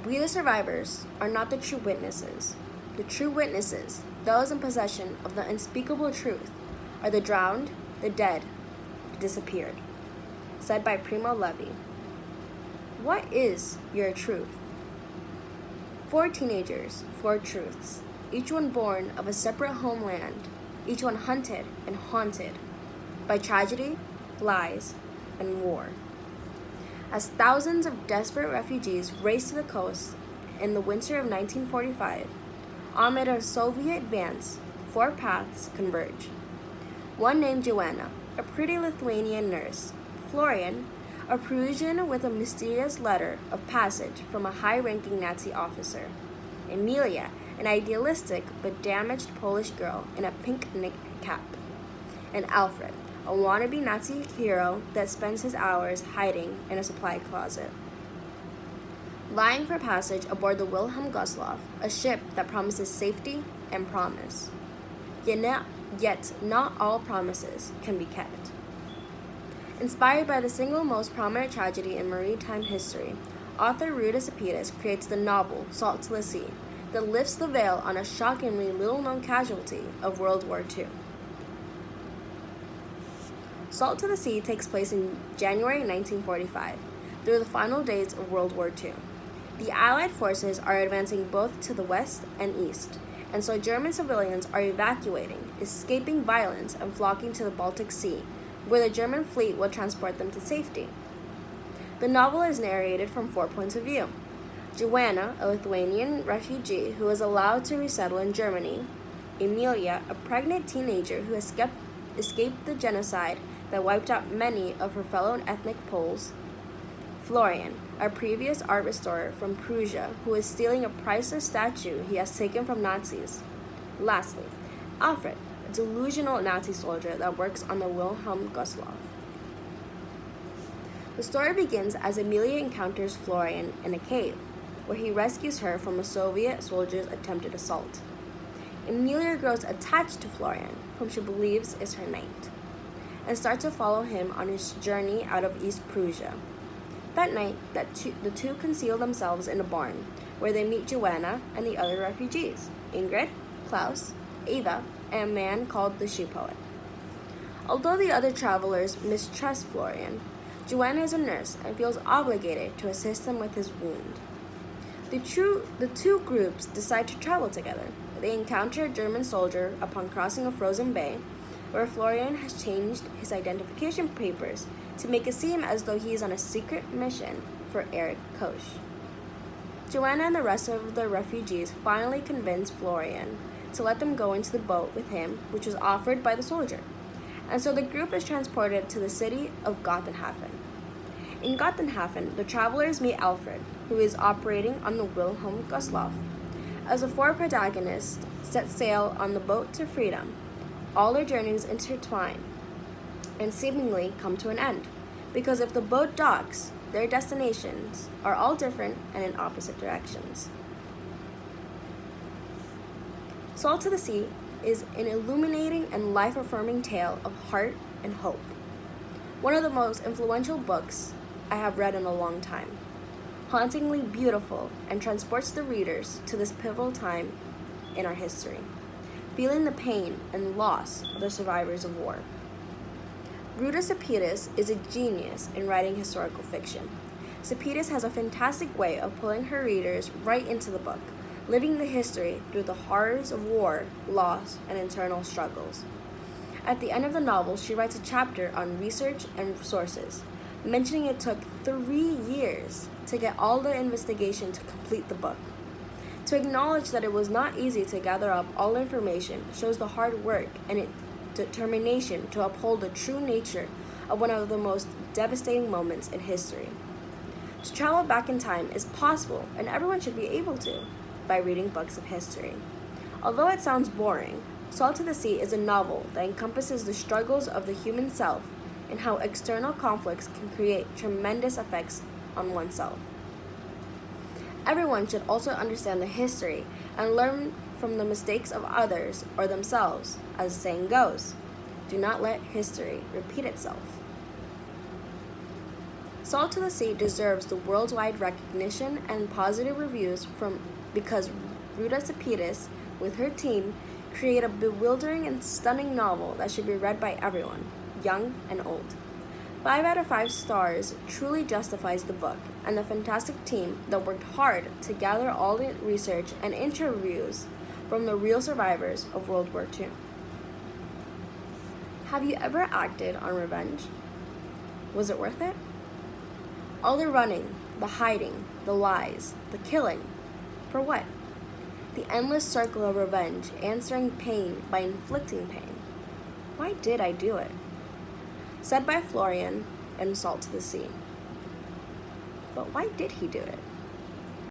We, the survivors, are not the true witnesses. The true witnesses, those in possession of the unspeakable truth, are the drowned, the dead, the disappeared. Said by Primo Levi. What is your truth? 4 teenagers, 4 truths, each one born of a separate homeland, each one hunted and haunted by tragedy, lies, and war. As thousands of desperate refugees raced to the coast in the winter of 1945, amid a Soviet advance, 4 paths converge. One named Joanna, a pretty Lithuanian nurse; Florian, a Perusian with a mysterious letter of passage from a high-ranking Nazi officer; Emilia, an idealistic but damaged Polish girl in a pink cap; and Alfred, a wannabe Nazi hero that spends his hours hiding in a supply closet. Vying for passage aboard the Wilhelm Gustloff, a ship that promises safety and promise. Yet not all promises can be kept. Inspired by the single most prominent tragedy in maritime history, author Rudis Apitas creates the novel Salt to the Sea that lifts the veil on a shockingly little-known casualty of World War II. Salt to the Sea takes place in January 1945, through the final days of World War II. The Allied forces are advancing both to the west and east, and so German civilians are evacuating, escaping violence, and flocking to the Baltic Sea, where the German fleet will transport them to safety. The novel is narrated from 4 points of view. Joanna, a Lithuanian refugee who is allowed to resettle in Germany; Emilia, a pregnant teenager who escaped the genocide that wiped out many of her fellow ethnic Poles; Florian, a previous art restorer from Prussia who is stealing a priceless statue he has taken from Nazis; lastly, Alfred, a delusional Nazi soldier that works on the Wilhelm Gustloff. The story begins as Emilia encounters Florian in a cave, where he rescues her from a Soviet soldier's attempted assault. Emilia grows attached to Florian, whom she believes is her knight, and starts to follow him on his journey out of East Prussia. That night, the two conceal themselves in a barn, where they meet Joanna and the other refugees, Ingrid, Klaus, Eva, and a man called the Shoe Poet. Although the other travelers mistrust Florian, Joanna is a nurse and feels obligated to assist him with his wound. The two groups decide to travel together. They encounter a German soldier upon crossing a frozen bay, where Florian has changed his identification papers to make it seem as though he is on a secret mission for Eric Koch. Joanna and the rest of the refugees finally convince Florian to let them go into the boat with him, which was offered by the soldier, and so the group is transported to the city of Gothenhafen. In Gothenhafen, the travelers meet Alfred, who is operating on the Wilhelm Gustloff. As the 4 protagonists set sail on the boat to freedom, all their journeys intertwine and seemingly come to an end, because if the boat docks, their destinations are all different and in opposite directions. Salt to the Sea is an illuminating and life-affirming tale of heart and hope. One of the most influential books I have read in a long time. Hauntingly beautiful and transports the readers to this pivotal time in our history, feeling the pain and loss of the survivors of war. Rudis Apitas is a genius in writing historical fiction. Apitas has a fantastic way of pulling her readers right into the book, living the history through the horrors of war, loss, and internal struggles. At the end of the novel, she writes a chapter on research and sources, mentioning it took 3 years to get all the investigation to complete the book. To acknowledge that it was not easy to gather up all information shows the hard work and determination to uphold the true nature of one of the most devastating moments in history. To travel back in time is possible, and everyone should be able to, by reading books of history. Although it sounds boring, Salt to the Sea is a novel that encompasses the struggles of the human self and how external conflicts can create tremendous effects on oneself. Everyone should also understand the history and learn from the mistakes of others or themselves. As the saying goes, do not let history repeat itself. Salt to the Sea deserves the worldwide recognition and positive reviews because Ruta Sepidis, with her team, create a bewildering and stunning novel that should be read by everyone, young and old. 5 out of 5 stars truly justifies the book and the fantastic team that worked hard to gather all the research and interviews from the real survivors of World War II. Have you ever acted on revenge? Was it worth it? All the running, the hiding, the lies, the killing, for what? The endless circle of revenge, answering pain by inflicting pain. Why did I do it? Said by Florian in Salt to the Sea. But why did he do it?